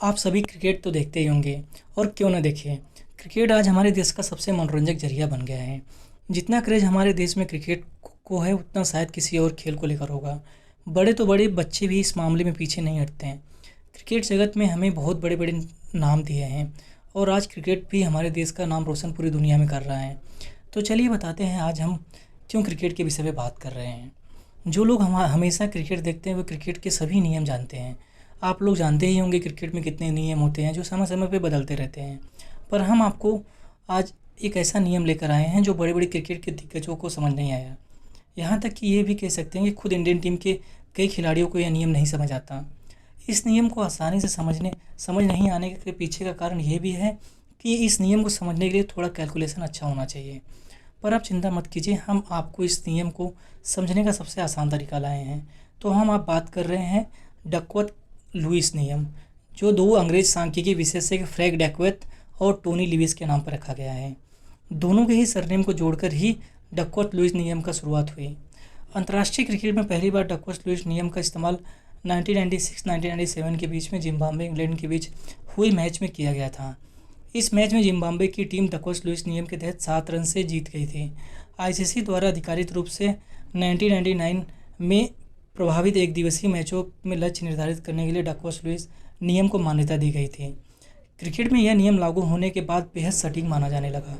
आप सभी क्रिकेट तो देखते ही होंगे और क्यों ना देखें। क्रिकेट आज हमारे देश का सबसे मनोरंजक जरिया बन गया है। जितना क्रेज हमारे देश में क्रिकेट को है उतना शायद किसी और खेल को लेकर होगा। बड़े तो बड़े बच्चे भी इस मामले में पीछे नहीं हटते हैं। क्रिकेट जगत में हमें बहुत बड़े बड़े नाम दिए हैं और आज क्रिकेट भी हमारे देश का नाम रोशन पूरी दुनिया में कर रहा है। तो चलिए बताते हैं आज हम क्यों क्रिकेट के विषय में बात कर रहे हैं। जो लोग हमेशा क्रिकेट देखते हैं वो क्रिकेट के सभी नियम जानते हैं। आप लोग जानते ही होंगे क्रिकेट में कितने नियम होते हैं जो समय समय पे बदलते रहते हैं। पर हम आपको आज एक ऐसा नियम लेकर आए हैं जो बड़े बड़े क्रिकेट के दिग्गजों को समझ नहीं आया। यहाँ तक कि ये भी कह सकते हैं कि खुद इंडियन टीम के कई खिलाड़ियों को यह नियम नहीं समझ आता। इस नियम को आसानी से समझ नहीं आने के पीछे का कारण ये भी है कि इस नियम को समझने के लिए थोड़ा कैलकुलेशन अच्छा होना चाहिए। पर आप चिंता मत कीजिए, हम आपको इस नियम को समझने का सबसे आसान तरीका लाए हैं। तो आप बात कर रहे हैं डकवर्थ लुईस नियम, जो दो अंग्रेज सांख्यिकी विशेषज्ञ फ्रैंक डकवर्थ और टोनी लुईस के नाम पर रखा गया है। दोनों के ही सरनेम को जोड़कर ही डकवर्थ लुईस नियम का शुरुआत हुई। अंतर्राष्ट्रीय क्रिकेट में पहली बार डकवर्थ लुईस नियम का इस्तेमाल 1996-1997 के बीच में जिम्बाब्वे इंग्लैंड के बीच हुए मैच में किया गया था। इस मैच में जिम्बाब्वे की टीम डकवर्थ लुईस नियम के तहत 7 रन से जीत गई थी। आईसीसी द्वारा आधिकारिक रूप से 1999 में प्रभावित एक दिवसीय मैचों में लक्ष्य निर्धारित करने के लिए डकवर्थ लुईस नियम को मान्यता दी गई थी। क्रिकेट में यह नियम लागू होने के बाद बेहद सटीक माना जाने लगा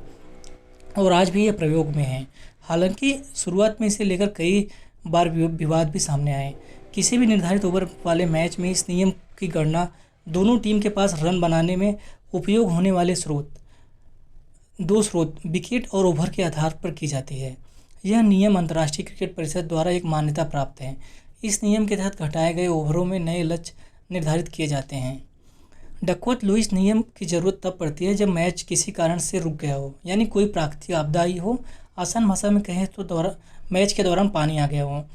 और आज भी यह प्रयोग में है। हालांकि शुरुआत में इसे लेकर कई बार विवाद भी सामने आए। किसी भी निर्धारित ओवर वाले मैच में इस नियम की गणना दोनों टीम के पास रन बनाने में उपयोग होने वाले दो स्रोत विकेट और ओवर के आधार पर की जाती है। यह नियम अंतर्राष्ट्रीय क्रिकेट परिषद द्वारा एक मान्यता प्राप्त है। इस नियम के तहत घटाए गए ओवरों में नए लक्ष्य निर्धारित किए जाते हैं। डकवर्थ लुईस नियम की ज़रूरत तब पड़ती है जब मैच किसी कारण से रुक गया हो, यानी कोई प्राकृतिक आपदा आई हो। आसान भाषा में कहें तो मैच के दौरान पानी आ गया हो और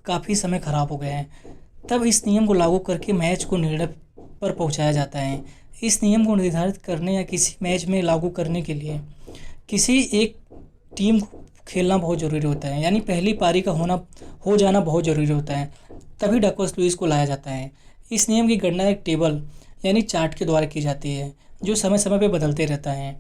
काफ़ी समय खराब हो गया है, तब इस नियम को लागू करके मैच को निर्णय पर पहुंचाया जाता है। इस नियम को निर्धारित करने या किसी मैच में लागू करने के लिए किसी एक टीम को खेलना बहुत ज़रूरी होता है, यानी पहली पारी का हो जाना बहुत ज़रूरी होता है, तभी डकवर्थ लुईस को लाया जाता है। इस नियम की गणना एक टेबल यानी चार्ट के द्वारा की जाती है जो समय समय पर बदलते रहता है।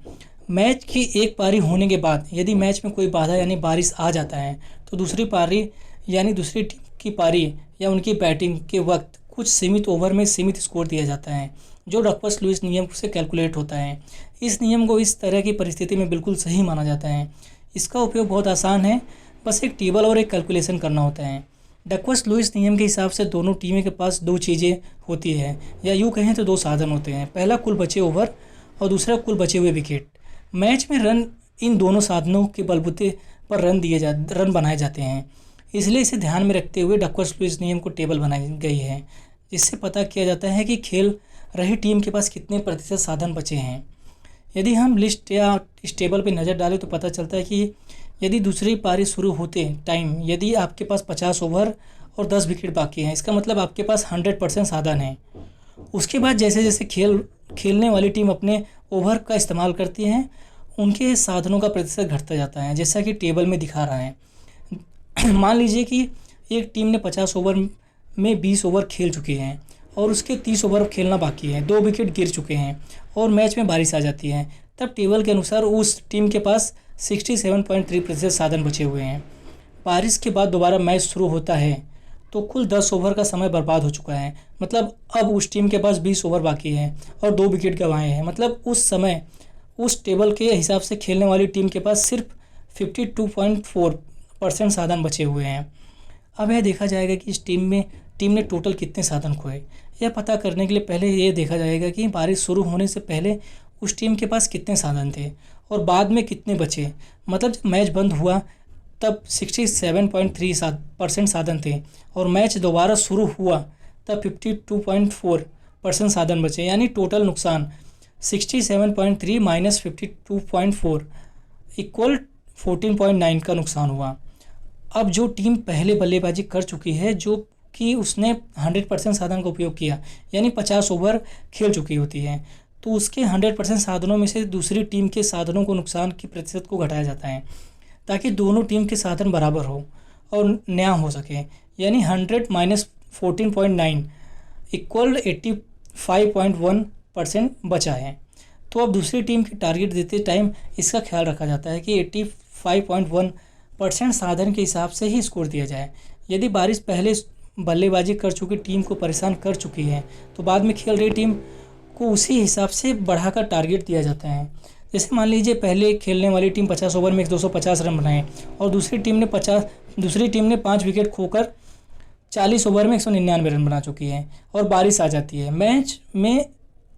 मैच की एक पारी होने के बाद यदि मैच में कोई बाधा यानी बारिश आ जाता है तो दूसरी पारी यानी दूसरी टीम की पारी या उनकी बैटिंग के वक्त कुछ सीमित ओवर में सीमित स्कोर दिया जाता है जो डकवर्थ लुईस नियम से कैलकुलेट होता है। इस नियम को इस तरह की परिस्थिति में बिल्कुल सही माना जाता है। इसका उपयोग बहुत आसान है, बस एक टेबल और एक कैलकुलेशन करना होता है। डकवर्थ लुईस नियम के हिसाब से दोनों टीमों के पास दो चीज़ें होती है, या यूँ कहें तो दो साधन होते हैं। पहला कुल बचे ओवर और दूसरा कुल बचे हुए विकेट। मैच में रन इन दोनों साधनों के बलबूते पर रन बनाए जाते हैं। इसलिए इसे ध्यान में रखते हुए डकवर्थ लुईस नियम को टेबल बनाई गई है, जिससे पता किया जाता है कि खेल रही टीम के पास कितने प्रतिशत साधन बचे हैं। यदि हम लिस्ट या इस टेबल पर नज़र डालें तो पता चलता है कि यदि दूसरी पारी शुरू होते टाइम यदि आपके पास 50 ओवर और 10 विकेट बाकी हैं, इसका मतलब आपके पास 100% साधन है। उसके बाद जैसे जैसे खेलने वाली टीम अपने ओवर का इस्तेमाल करती है, उनके साधनों का प्रतिशत घटता जाता है, जैसा कि टेबल में दिखा रहा है। मान लीजिए कि एक टीम ने 50 ओवर में 20 ओवर खेल चुकी हैं और उसके 30 ओवर खेलना बाकी है, 2 विकेट गिर चुके हैं और मैच में बारिश आ जाती है, तब टेबल के अनुसार उस टीम के पास 67.3% साधन बचे हुए हैं। बारिश के बाद दोबारा मैच शुरू होता है तो कुल 10 ओवर का समय बर्बाद हो चुका है, मतलब अब उस टीम के पास 20 ओवर बाकी है और 2 विकेट गंवाए हैं। मतलब उस समय उस टेबल के हिसाब से खेलने वाली टीम के पास सिर्फ 52.4% साधन बचे हुए हैं। अब यह देखा जाएगा कि इस टीम ने टोटल कितने साधन खोए। यह पता करने के लिए पहले ये देखा जाएगा कि बारिश शुरू होने से पहले उस टीम के पास कितने साधन थे और बाद में कितने बचे। मतलब जब मैच बंद हुआ तब 67.3% साधन थे और मैच दोबारा शुरू हुआ तब 52.4% साधन बचे, यानी टोटल नुकसान 67.3 माइनस 52.4 इक्वल 14.9 का नुकसान हुआ। अब जो टीम पहले बल्लेबाजी कर चुकी है, जो कि उसने 100% साधन का उपयोग किया, यानी 50 ओवर खेल चुकी होती है, तो उसके 100% साधनों में से दूसरी टीम के साधनों को नुकसान की प्रतिशत को घटाया जाता है ताकि दोनों टीम के साधन बराबर हो और न्याय हो सके। यानी 100 माइनस 14.9 इक्वल 5.1% बचा है। तो अब दूसरी टीम की टारगेट देते टाइम इसका ख्याल रखा जाता है कि 85.1% साधन के हिसाब से ही स्कोर दिया जाए। यदि बारिश पहले बल्लेबाजी कर चुकी टीम को परेशान कर चुकी है तो बाद में खेल रही टीम को उसी हिसाब से बढ़ाकर टारगेट दिया जाता है। जैसे मान लीजिए पहले खेलने वाली टीम 50 ओवर में 250 रन बनाए और दूसरी टीम ने 5 विकेट खोकर 40 ओवर में 199 रन बना चुकी है और बारिश आ जाती है मैच में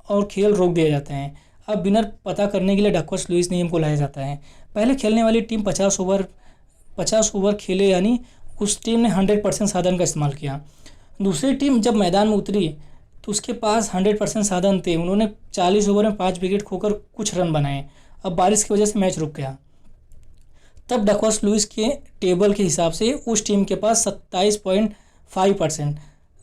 और खेल रोक दिया जाता है। अब विनर पता करने के लिए डकवर्थ लुईस नियम को लाया जाता है। पहले खेलने वाली टीम 50 ओवर खेले यानी उस टीम ने 100% साधन का इस्तेमाल किया। दूसरी टीम जब मैदान में उतरी तो उसके पास 100% साधन थे, उन्होंने 40 ओवर में 5 विकेट खोकर कुछ रन बनाए। अब बारिश की वजह से मैच रुक गया। तब डकवर्थ लुईस के टेबल के हिसाब से उस टीम के पास 27.5%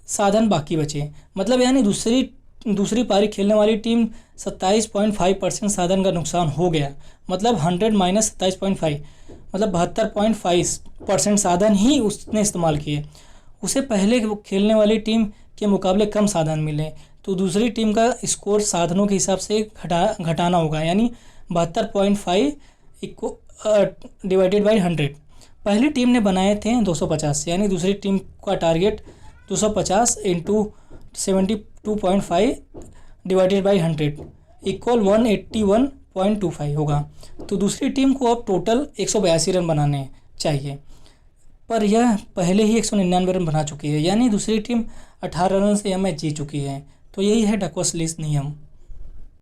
साधन बाकी बचे। मतलब यानी दूसरी पारी खेलने वाली टीम 27.5% साधन का नुकसान हो गया। मतलब 100 माइनस 27.5 मतलब 72.5% साधन ही उसने इस्तेमाल किए। उसे पहले खेलने वाली टीम के मुकाबले कम साधन मिले तो दूसरी टीम का स्कोर साधनों के हिसाब से घटाना होगा, यानी 72.5 डिवाइडेड बाई 100। पहली टीम ने बनाए थे 250, यानी दूसरी टीम का target 250 into 72.5 divided by 100 equal 181.25 होगा। तो दूसरी टीम को अब टोटल 182 रन बनाने चाहिए, पर यह पहले ही 199 रन बना चुकी है, यानी दूसरी टीम 18 रन से यह मैच जीत चुकी है। तो यही है डकवर्थ लुईस नियम।